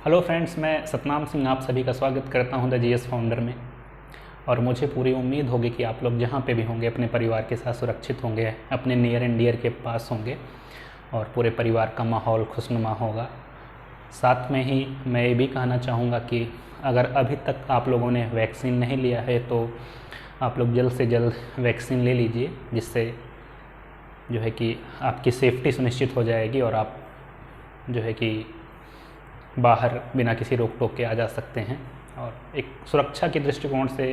Hello friends, मैं सतनाम सिंह आप सभी का स्वागत करता हूं द जीएस फाउंडर में। और मुझे पूरी उम्मीद होगी कि आप लोग जहां पे भी होंगे अपने परिवार के साथ सुरक्षित होंगे, अपने नियर एंड डियर के पास होंगे और पूरे परिवार का माहौल खुशनुमा होगा। साथ में ही मैं ये भी कहना चाहूँगा कि अगर अभी तक आप लोगों ने वैक्सीन नहीं लिया है तो आप लोग जल्द से जल्द वैक्सीन ले लीजिए, जिससे जो है कि आपकी सेफ्टी सुनिश्चित हो जाएगी और आप जो है कि बाहर बिना किसी रोक टोक के आ जा सकते हैं। और एक सुरक्षा के दृष्टिकोण से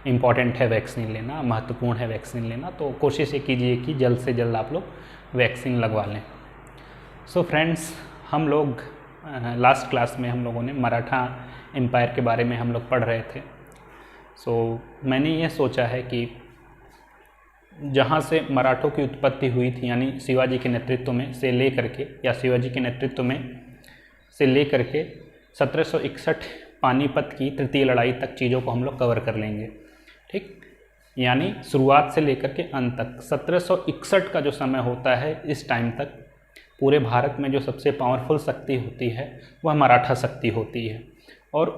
इम्पॉर्टेंट है वैक्सीन लेना, महत्वपूर्ण है वैक्सीन लेना। तो कोशिश ये कीजिए कि जल्द से जल्द आप लोग वैक्सीन लगवा लें। सो फ्रेंड्स, हम लोग लास्ट क्लास में हम लोगों ने मराठा एम्पायर के बारे में हम लोग पढ़ रहे थे। मैंने ये सोचा है कि जहाँ से मराठों की उत्पत्ति हुई थी, यानी शिवाजी के नेतृत्व में से लेकर के या शिवाजी के नेतृत्व में से लेकर के 1761 पानीपत की तृतीय लड़ाई तक चीज़ों को हम लोग कवर कर लेंगे। ठीक, यानी शुरुआत से लेकर के अंत तक 1761 का जो समय होता है, इस टाइम तक पूरे भारत में जो सबसे पावरफुल शक्ति होती है वह मराठा शक्ति होती है। और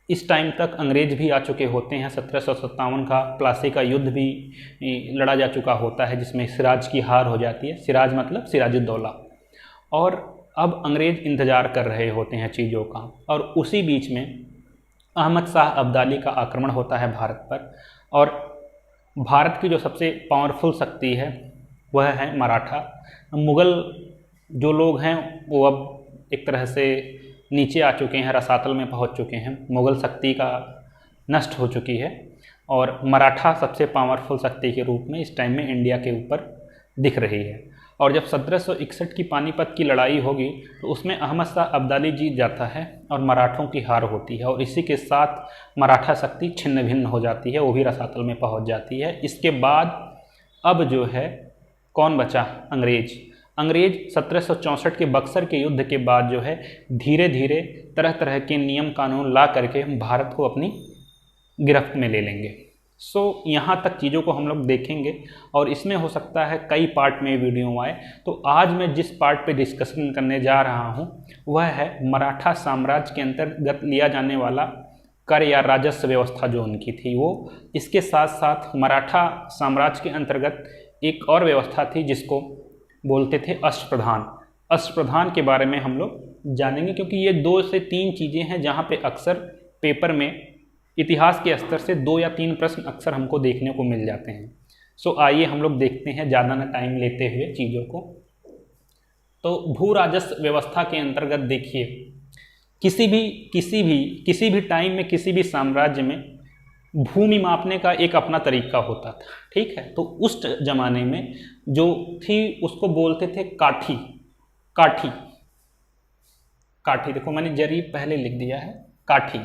इस टाइम तक अंग्रेज भी आ चुके होते हैं। 1757 का प्लासी का युद्ध भी लड़ा जा चुका होता है, जिसमें सिराज की हार हो जाती है। सिराज मतलब सिराजुद्दौला। और अब अंग्रेज इंतज़ार कर रहे होते हैं चीज़ों का, और उसी बीच में अहमद शाह अब्दाली का आक्रमण होता है भारत पर। और भारत की जो सबसे पावरफुल शक्ति है वह है मराठा। मुग़ल जो लोग हैं वो अब एक तरह से नीचे आ चुके हैं, रसातल में पहुंच चुके हैं। मुग़ल शक्ति का नष्ट हो चुकी है और मराठा सबसे पावरफुल शक्ति के रूप में इस टाइम में इंडिया के ऊपर दिख रही है। और जब 1761 की पानीपत की लड़ाई होगी तो उसमें अहमद शाह अब्दाली जीत जाता है और मराठों की हार होती है। और इसी के साथ मराठा शक्ति छिन्न भिन्न हो जाती है, वो भी रसातल में पहुंच जाती है। इसके बाद अब जो है कौन बचा? अंग्रेज 1764 के बक्सर के युद्ध के बाद जो है धीरे धीरे तरह तरह के नियम कानून ला करके भारत को अपनी गिरफ्त में ले लेंगे। यहाँ तक चीज़ों को हम लोग देखेंगे और इसमें हो सकता है कई पार्ट में वीडियो आए। तो आज मैं जिस पार्ट पे डिस्कशन करने जा रहा हूँ वह है मराठा साम्राज्य के अंतर्गत लिया जाने वाला कर या राजस्व व्यवस्था जो उनकी थी वो। इसके साथ साथ मराठा साम्राज्य के अंतर्गत एक और व्यवस्था थी जिसको बोलते थे अष्टप्रधान। अष्टप्रधान के बारे में हम लोग जानेंगे, क्योंकि ये 2 से 3 चीज़ें हैं जहाँ पे अक्सर पेपर में इतिहास के स्तर से 2 या 3 प्रश्न अक्सर हमको देखने को मिल जाते हैं। आइए हम लोग देखते हैं ज़्यादा ना टाइम लेते हुए चीज़ों को। तो भू राजस्व व्यवस्था के अंतर्गत देखिए, किसी भी टाइम में किसी भी साम्राज्य में भूमि मापने का एक अपना तरीका होता था। ठीक है, तो उस जमाने में जो थी उसको बोलते थे काठी। देखो मैंने जरीब पहले लिख दिया है, काठी।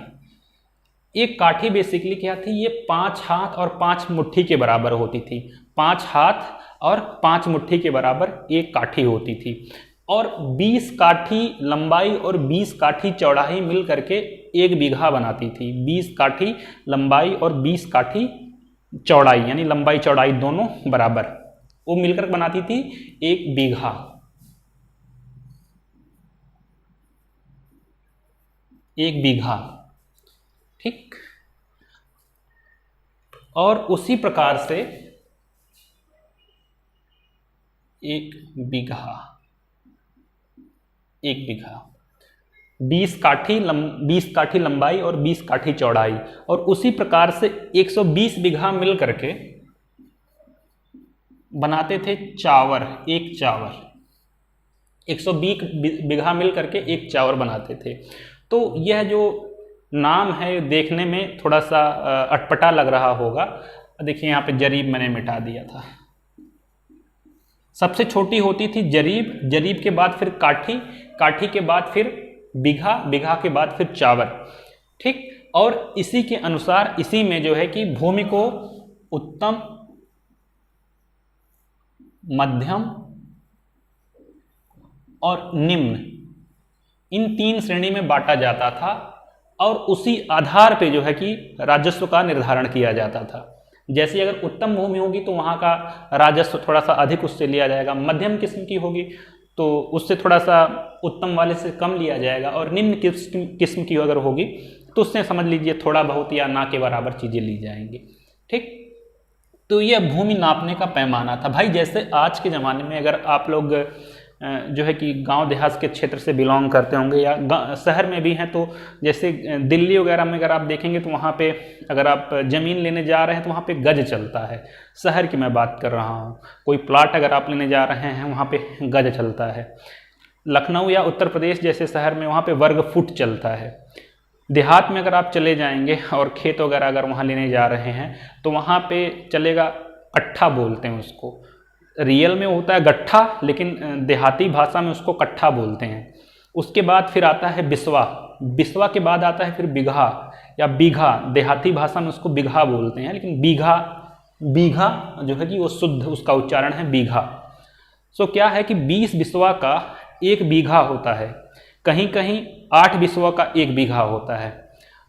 एक काठी बेसिकली क्या थी? ये 5 हाथ और 5 मुट्ठी के बराबर होती थी। 5 हाथ और 5 मुट्ठी के बराबर एक काठी होती थी। और 20 काठी लंबाई और 20 काठी चौड़ाई मिल करके 1 बीघा बनाती थी। 20 काठी लंबाई और 20 काठी चौड़ाई, यानी लंबाई चौड़ाई दोनों बराबर, वो मिलकर बनाती थी 1 बीघा। ठीक, और उसी प्रकार से 1 बीघा 20 काठी लंबाई और 20 काठी चौड़ाई। और उसी प्रकार से 120 बीघा मिल करके बनाते थे चावर। 120 बीघा मिल करके एक चावर बनाते थे। तो यह जो नाम है देखने में थोड़ा सा अटपटा लग रहा होगा। देखिए यहाँ पे जरीब मैंने मिटा दिया था। सबसे छोटी होती थी जरीब के बाद फिर काठी के बाद फिर बीघा के बाद फिर चावर। ठीक, और इसी के अनुसार इसी में जो है कि भूमि को उत्तम, मध्यम और निम्न, इन 3 श्रेणी में बांटा जाता था। और उसी आधार पे जो है कि राजस्व का निर्धारण किया जाता था। जैसे अगर उत्तम भूमि होगी तो वहाँ का राजस्व थोड़ा सा अधिक उससे लिया जाएगा, मध्यम किस्म की होगी तो उससे थोड़ा सा उत्तम वाले से कम लिया जाएगा और निम्न किस्म की अगर होगी तो उससे समझ लीजिए थोड़ा बहुत या ना के बराबर चीज़ें ली जाएंगी। ठीक, तो यह भूमि नापने का पैमाना था भाई। जैसे आज के ज़माने में अगर आप लोग जो है कि गांव देहात के क्षेत्र से बिलोंग करते होंगे या शहर में भी हैं, तो जैसे दिल्ली वगैरह में अगर आप देखेंगे तो वहाँ पे अगर आप ज़मीन लेने जा रहे हैं तो वहाँ पे गज चलता है। शहर की मैं बात कर रहा हूँ। कोई प्लाट अगर आप लेने जा रहे हैं वहाँ पे गज चलता है। लखनऊ या उत्तर प्रदेश जैसे शहर में वहाँ पे वर्ग फुट चलता है। देहात में अगर आप चले जाएंगे और खेत वगैरह अगर वहाँ लेने जा रहे हैं तो वहाँ पे चलेगा कट्ठा बोलते हैं उसको। रियल में होता है गट्ठा, लेकिन देहाती भाषा में उसको कट्ठा बोलते हैं। उसके बाद फिर आता है बिस्वा, बिस्वा के बाद आता है फिर बिगहा या बीघा। देहाती भाषा में उसको बिगहा बोलते हैं, लेकिन बीघा जो है कि वो शुद्ध उसका उच्चारण है बीघा। सो क्या है कि 20 बिस्वा का 1 बीघा होता है, कहीं कहीं 8 बिस्वा का 1 बीघा होता है।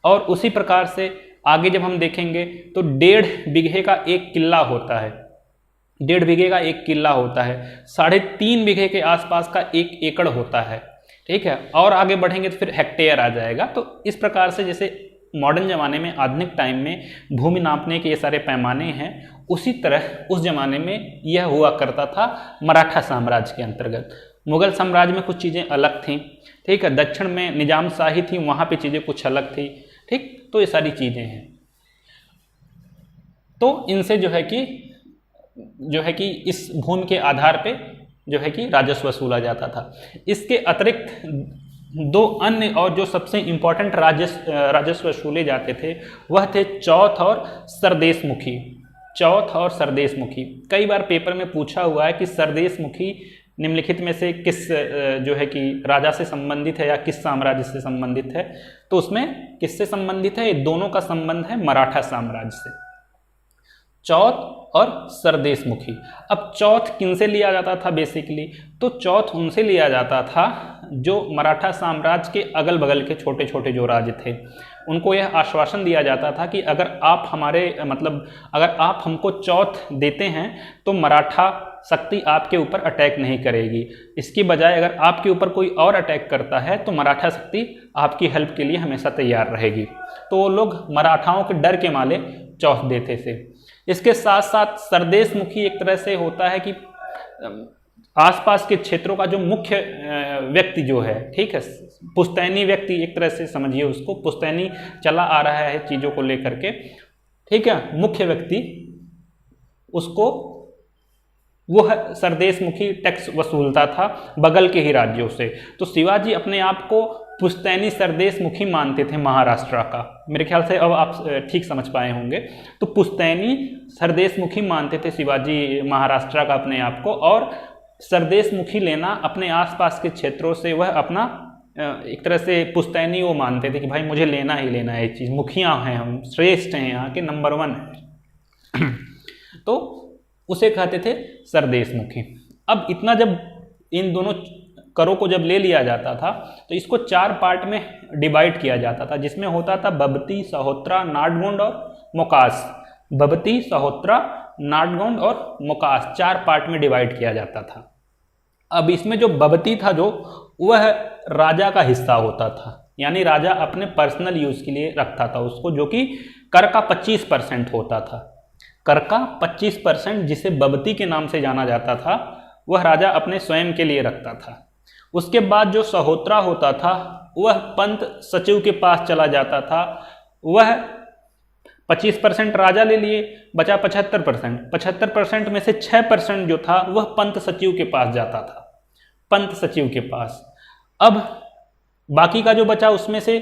और उसी प्रकार से आगे जब हम देखेंगे तो 1.5 बीघे का 1 किल्ला होता है। 1.5 बीघे का 1 किल्ला होता है। 3.5 बीघे के आसपास का 1 एकड़ होता है। ठीक है, और आगे बढ़ेंगे तो फिर हेक्टेयर आ जाएगा। तो इस प्रकार से जैसे मॉडर्न ज़माने में, आधुनिक टाइम में भूमि नापने के ये सारे पैमाने हैं, उसी तरह उस ज़माने में यह हुआ करता था मराठा साम्राज्य के अंतर्गत। मुगल साम्राज्य में कुछ चीज़ें अलग थीं। ठीक है, दक्षिण में निजामशाही थी, वहाँ पे चीज़ें कुछ अलग थी। ठीक, तो ये सारी चीज़ें हैं। तो इनसे जो है कि इस भूमि के आधार पे जो है कि राजस्व वसूला जाता था। इसके अतिरिक्त 2 अन्य और जो सबसे इम्पोर्टेंट राजस्व वसूले जाते थे वह थे चौथ और सरदेशमुखी। चौथ और सरदेशमुखी कई बार पेपर में पूछा हुआ है कि सरदेशमुखी निम्नलिखित में से किस जो है कि राजा से संबंधित है या किस साम्राज्य से संबंधित है। तो उसमें किससे संबंधित है? ये दोनों का संबंध है मराठा साम्राज्य से, चौथ और सरदेशमुखी। अब चौथ किनसे लिया जाता था बेसिकली? तो चौथ उनसे लिया जाता था जो मराठा साम्राज्य के अगल बगल के छोटे छोटे जो राज्य थे। उनको यह आश्वासन दिया जाता था कि अगर आप अगर आप हमको चौथ देते हैं तो मराठा शक्ति आपके ऊपर अटैक नहीं करेगी। इसकी बजाय अगर आपके ऊपर कोई और अटैक करता है तो मराठा शक्ति आपकी हेल्प के लिए हमेशा तैयार रहेगी। तो वो लोग मराठाओं के डर के मारे चौथ देते थे। इसके साथ साथ सरदेशमुखी एक तरह से होता है कि आसपास के क्षेत्रों का जो मुख्य व्यक्ति जो है, ठीक है, पुश्तैनी व्यक्ति एक तरह से समझिए उसको, पुश्तैनी चला आ रहा है चीज़ों को लेकर के, ठीक है, मुख्य व्यक्ति उसको वह सरदेशमुखी टैक्स वसूलता था बगल के ही राज्यों से। तो शिवाजी अपने आप को पुश्तैनी सरदेशमुखी मानते थे महाराष्ट्र का। मेरे ख्याल से अब आप ठीक समझ पाए होंगे। तो पुश्तैनी सरदेशमुखी मानते थे शिवाजी महाराष्ट्र का अपने आप को, और सरदेशमुखी लेना अपने आसपास के क्षेत्रों से वह अपना एक तरह से पुश्तैनी वो मानते थे कि भाई मुझे लेना ही लेना है ये चीज़, मुखिया हैं हम, श्रेष्ठ हैं, यहाँ के नंबर 1 हैं। तो उसे कहते थे सरदेशमुखी। अब इतना जब इन दोनों करों को जब ले लिया जाता था तो इसको 4 पार्ट में डिवाइड किया जाता था, जिसमें होता था बबती, सहोत्रा, नाटगोंड और मोकास। बबती, सहोत्रा, नाटगोंड और मोकास 4 पार्ट में डिवाइड किया जाता था। अब इसमें जो बबती था जो वह राजा का हिस्सा होता था, यानी राजा अपने पर्सनल यूज के लिए रखता था उसको, जो कि कर का 25% होता था। कर का 25% जिसे बबती के नाम से जाना जाता था वह राजा अपने स्वयं के लिए रखता था। उसके बाद जो सहोत्रा होता था वह पंत सचिव के पास चला जाता था। वह 25% राजा ले लिए, बचा 75%। 75% में से 6% जो था वह पंत सचिव के पास जाता था, पंत सचिव के पास। अब बाकी का जो बचा उसमें से,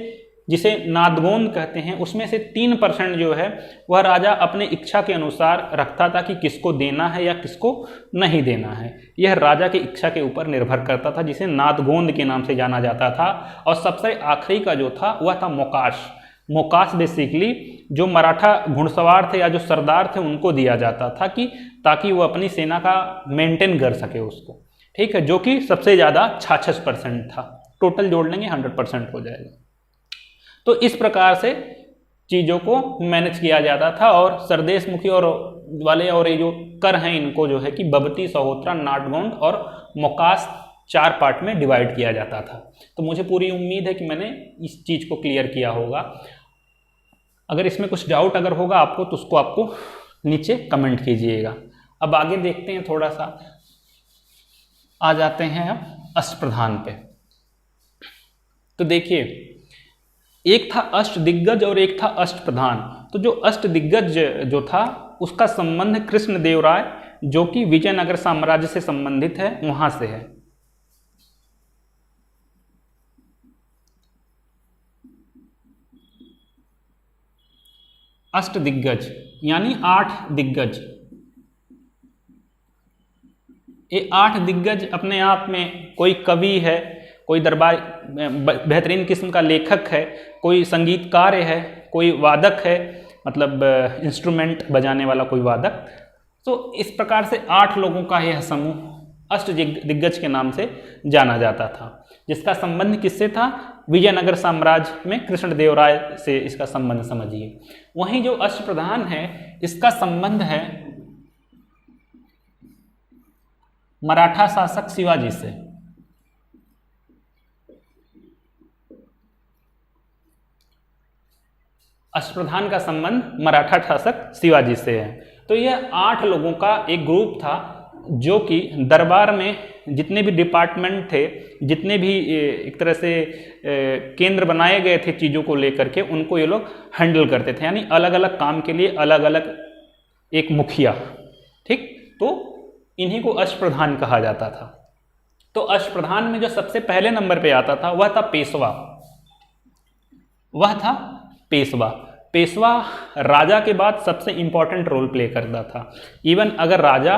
जिसे नादगोंद कहते हैं, उसमें से 3% जो है वह राजा अपने इच्छा के अनुसार रखता था कि किसको देना है या किसको नहीं देना है। यह राजा की इच्छा के ऊपर निर्भर करता था, जिसे नादगोंद के नाम से जाना जाता था। और सबसे आखिरी का जो था वह था मोकाश। मोकाश बेसिकली जो मराठा घुड़सवार थे या जो सरदार थे उनको दिया जाता था कि ताकि वो अपनी सेना का मेंटेन कर सके उसको, ठीक है, जो कि सबसे ज़्यादा 66% था। टोटल जोड़ लेंगे 100% हो जाएगा। तो इस प्रकार से चीज़ों को मैनेज किया जाता था। और सरदेशमुखी और वाले और ये जो कर हैं इनको जो है कि बबती, सहोत्रा, नाटगोंड और मोकास 4 पार्ट में डिवाइड किया जाता था। तो मुझे पूरी उम्मीद है कि मैंने इस चीज़ को क्लियर किया होगा। अगर इसमें कुछ डाउट अगर होगा आपको तो उसको आपको नीचे कमेंट कीजिएगा। अब आगे देखते हैं, थोड़ा सा आ जाते हैं अब अष्टप्रधान पे। तो देखिए, एक था अष्टदिग्गज और एक था अष्टप्रधान। तो जो अष्टदिग्गज जो था उसका संबंध कृष्णदेवराय, जो कि विजयनगर साम्राज्य से संबंधित है, वहां से है। अष्टदिग्गज यानी 8 दिग्गज। ये 8 दिग्गज अपने आप में कोई कवि है, कोई दरबार बेहतरीन किस्म का लेखक है, कोई संगीतकार है, कोई वादक है, मतलब इंस्ट्रूमेंट बजाने वाला कोई वादक। तो इस प्रकार से 8 लोगों का यह समूह अष्ट दिग्गज के नाम से जाना जाता था, जिसका संबंध किससे था? विजयनगर साम्राज्य में कृष्णदेवराय से इसका संबंध समझिए। वहीं जो अष्टप्रधान है इसका संबंध है मराठा शासक शिवाजी से। अष्टप्रधान का संबंध मराठा शासक शिवाजी से है। तो यह 8 लोगों का एक ग्रुप था जो कि दरबार में जितने भी डिपार्टमेंट थे, जितने भी एक तरह से केंद्र बनाए गए थे चीज़ों को लेकर के, उनको ये लोग हैंडल करते थे। यानी अलग अलग काम के लिए अलग अलग एक मुखिया, ठीक। तो इन्हीं को अष्टप्रधान कहा जाता था। तो अष्टप्रधान में जो सबसे पहले नंबर पे आता था वह था पेशवा। वह था पेशवा। पेशवा राजा के बाद सबसे इंपॉर्टेंट रोल प्ले करता था। इवन अगर राजा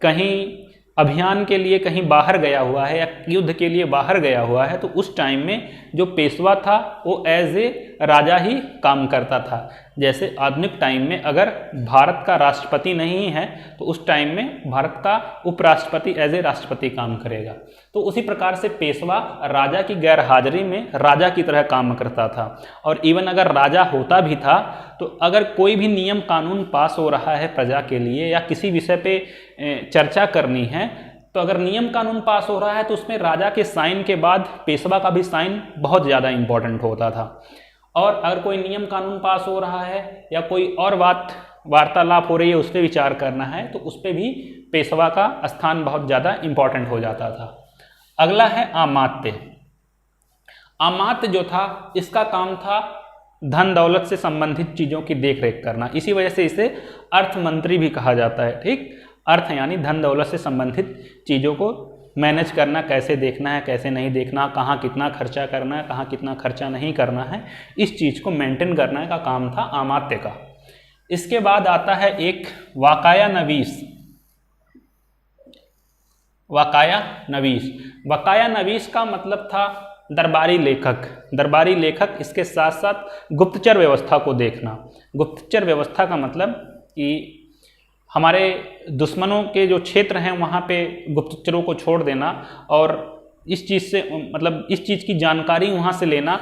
कहीं अभियान के लिए कहीं बाहर गया हुआ है या युद्ध के लिए बाहर गया हुआ है, तो उस टाइम में जो पेशवा था वो एज ए राजा ही काम करता था। जैसे आधुनिक टाइम में अगर भारत का राष्ट्रपति नहीं है तो उस टाइम में भारत का उपराष्ट्रपति एज ए राष्ट्रपति काम करेगा। तो उसी प्रकार से पेशवा राजा की गैर हाजिरी में राजा की तरह काम करता था। और इवन अगर राजा होता भी था तो अगर कोई भी नियम कानून पास हो रहा है प्रजा के लिए या किसी विषय पे चर्चा करनी है, तो अगर नियम कानून पास हो रहा है तो उसमें राजा के साइन के बाद पेशवा का भी साइन बहुत ज़्यादा इम्पोर्टेंट होता था। और अगर कोई नियम कानून पास हो रहा है या कोई और बात वार्तालाप हो रही है उस पर विचार करना है तो उस पर भी पेशवा का स्थान बहुत ज़्यादा इम्पोर्टेंट हो जाता था। अगला है अमात्य। अमात्य जो था इसका काम था धन दौलत से संबंधित चीज़ों की देखरेख करना। इसी वजह से इसे अर्थ मंत्री भी कहा जाता है, ठीक। अर्थ यानी धन दौलत से संबंधित चीज़ों को मैनेज करना, कैसे देखना है कैसे नहीं देखना, कहाँ कितना खर्चा करना है कहाँ कितना खर्चा नहीं करना है, इस चीज़ को मेंटेन करने का काम था अमात्य का। इसके बाद आता है एक वाकाया नवीस। वाकाया नवीस। वाकाया नवीस का मतलब था दरबारी लेखक। दरबारी लेखक, इसके साथ साथ गुप्तचर व्यवस्था को देखना। गुप्तचर व्यवस्था का मतलब कि हमारे दुश्मनों के जो क्षेत्र हैं वहाँ पे गुप्तचरों को छोड़ देना और इस चीज़ से मतलब इस चीज़ की जानकारी वहाँ से लेना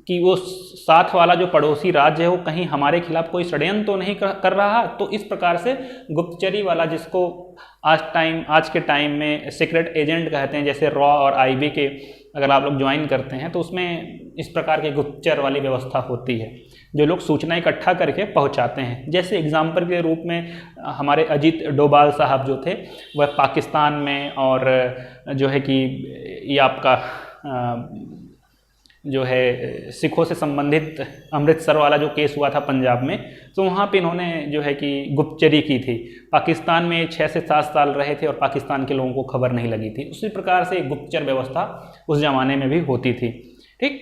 कि वो साथ वाला जो पड़ोसी राज्य है वो कहीं हमारे खिलाफ कोई षड्यंत्र तो नहीं कर रहा। तो इस प्रकार से गुप्तचरी वाला, जिसको आज के टाइम में सीक्रेट एजेंट कहते हैं, जैसे रॉ और आईबी के अगर आप लोग ज्वाइन करते हैं तो उसमें इस प्रकार के गुप्तचर वाली व्यवस्था होती है, जो लोग सूचना इकट्ठा करके पहुंचाते हैं। जैसे एग्जाम्पल के रूप में हमारे अजीत डोभाल साहब जो थे वह पाकिस्तान में, और जो है कि ये आपका जो है सिखों से संबंधित अमृतसर वाला जो केस हुआ था पंजाब में, तो वहाँ पे इन्होंने जो है कि गुप्तचरी की थी। पाकिस्तान में 6 से 7 साल रहे थे और पाकिस्तान के लोगों को खबर नहीं लगी थी। उसी प्रकार से गुप्तचर व्यवस्था उस जमाने में भी होती थी, ठीक।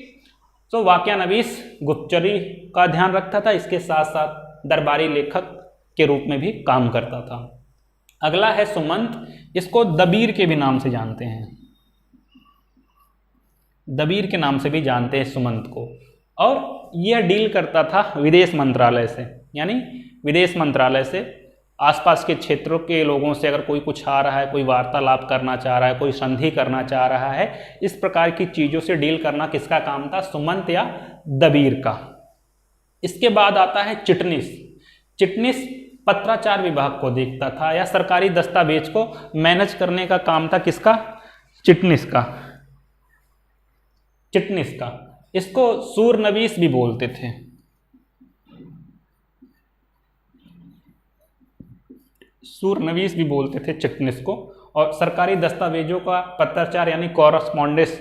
तो वाकया नवीस गुप्तचरी का ध्यान रखता था, इसके साथ साथ दरबारी लेखक के रूप में भी काम करता था। अगला है सुमंत। इसको दबीर के भी नाम से जानते हैं, दबीर के नाम से भी जानते हैं सुमंत को। और यह डील करता था विदेश मंत्रालय से, यानी विदेश मंत्रालय से आसपास के क्षेत्रों के लोगों से अगर कोई कुछ आ रहा है, कोई वार्तालाप करना चाह रहा है, कोई संधि करना चाह रहा है, इस प्रकार की चीज़ों से डील करना किसका काम था? सुमंत या दबीर का। इसके बाद आता है चिटनिस। चिटनिस पत्राचार विभाग को देखता था या सरकारी दस्तावेज को मैनेज करने का काम था किसका? चिटनिस का, चिटनिस का, इसको सूरनवीस भी बोलते थे। सूरनवीस भी बोलते थे चिटनिस को। और सरकारी दस्तावेजों का पत्राचार यानी कॉरस्पॉन्डेंस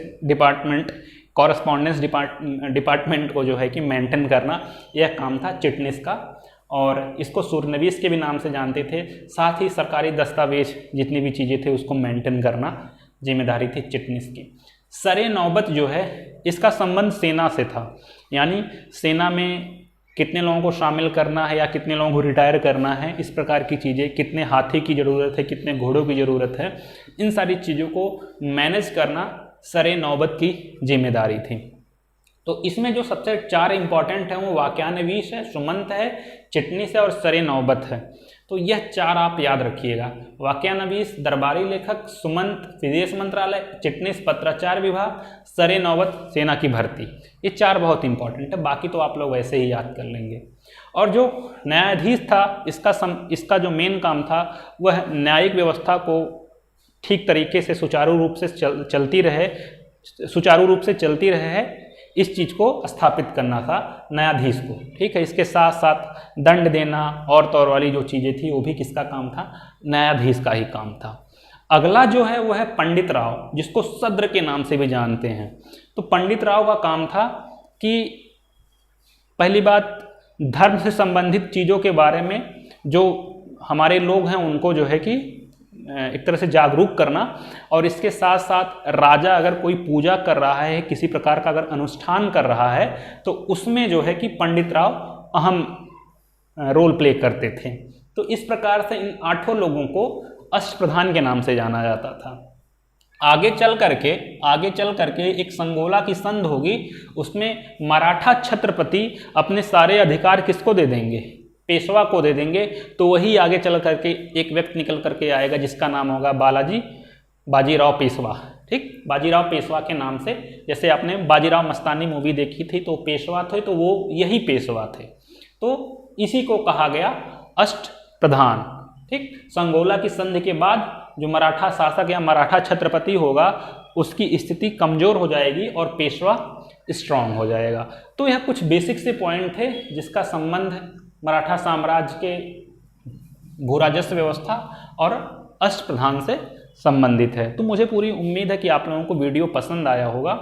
डिपार्टमेंट को जो है कि मेंटेन करना, यह काम था चिटनिस का। और इसको सूरनवीस के भी नाम से जानते थे। साथ ही सरकारी दस्तावेज जितनी भी चीज़ें थे उसको मेंटेन करना जिम्मेदारी थी चिटनिस की। सरे नौबत जो है इसका संबंध सेना से था, यानी सेना में कितने लोगों को शामिल करना है या कितने लोगों को रिटायर करना है, इस प्रकार की चीज़ें, कितने हाथी की ज़रूरत है, कितने घोड़ों की ज़रूरत है, इन सारी चीज़ों को मैनेज करना सरे नौबत की जिम्मेदारी थी। तो इसमें जो सबसे 4 इंपॉर्टेंट हैं वो वाक्यान्वीस है, सुमंत है, चिटनिस है और सरे नौबत है। तो यह 4 आप याद रखिएगा। वाक्यान्वीस दरबारी लेखक, सुमंत विदेश मंत्रालय, चिटनिस पत्राचार विभाग, सरे नौबत सेना की भर्ती। ये 4 बहुत इंपॉर्टेंट है, बाकी तो आप लोग वैसे ही याद कर लेंगे। और जो न्यायाधीश था इसका जो मेन काम था वह न्यायिक व्यवस्था को ठीक तरीके से सुचारू रूप से चलती रहे है, इस चीज़ को स्थापित करना था न्यायाधीश को। ठीक है, इसके साथ साथ दंड देना और तौर वाली जो चीज़ें थी वो भी किसका काम था? न्यायाधीश का ही काम था। अगला जो है वो है पंडित राव, जिसको सद्र के नाम से भी जानते हैं। तो पंडित राव का काम था कि पहली बात धर्म से संबंधित चीज़ों के बारे में जो हमारे लोग हैं उनको जो है कि एक तरह से जागरूक करना, और इसके साथ साथ राजा अगर कोई पूजा कर रहा है, किसी प्रकार का अगर अनुष्ठान कर रहा है, तो उसमें जो है कि पंडित राव अहम रोल प्ले करते थे। तो इस प्रकार से इन 8 लोगों को अष्टप्रधान के नाम से जाना जाता था। आगे चल करके एक संगोला की संध होगी, उसमें मराठा छत्रपति अपने सारे अधिकार किसको दे देंगे? पेशवा को दे देंगे। तो वही आगे चल करके एक व्यक्ति निकल करके आएगा जिसका नाम होगा बाजीराव पेशवा। ठीक, बाजीराव पेशवा के नाम से, जैसे आपने बाजीराव मस्तानी मूवी देखी थी तो पेशवा थे, तो वो यही पेशवा थे। तो इसी को कहा गया अष्टप्रधान। ठीक, संगोला की संधि के बाद जो मराठा शासक या मराठा छत्रपति होगा उसकी स्थिति कमजोर हो जाएगी और पेशवा स्ट्रांग हो जाएगा। तो यह कुछ बेसिक से पॉइंट थे जिसका संबंध मराठा साम्राज्य के भूराजस्व व्यवस्था और अष्टप्रधान से संबंधित है। तो मुझे पूरी उम्मीद है कि आप लोगों को वीडियो पसंद आया होगा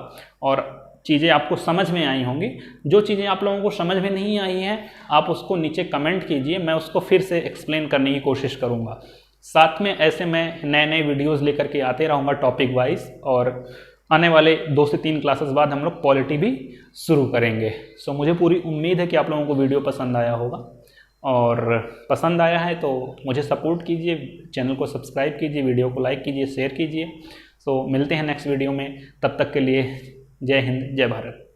और चीज़ें आपको समझ में आई होंगी। जो चीज़ें आप लोगों को समझ में नहीं आई हैं आप उसको नीचे कमेंट कीजिए, मैं उसको फिर से एक्सप्लेन करने की कोशिश करूँगा। साथ में ऐसे मैं नए वीडियोज़ लेकर के आते रहूँगा टॉपिक वाइज, और आने वाले 2 से 3 क्लासेस बाद हम लोग पॉलिटी भी शुरू करेंगे। सो मुझे पूरी उम्मीद है कि आप लोगों को वीडियो पसंद आया होगा, और पसंद आया है तो मुझे सपोर्ट कीजिए, चैनल को सब्सक्राइब कीजिए, वीडियो को लाइक कीजिए, शेयर कीजिए। सो मिलते हैं नेक्स्ट वीडियो में, तब तक के लिए जय हिंद, जय भारत।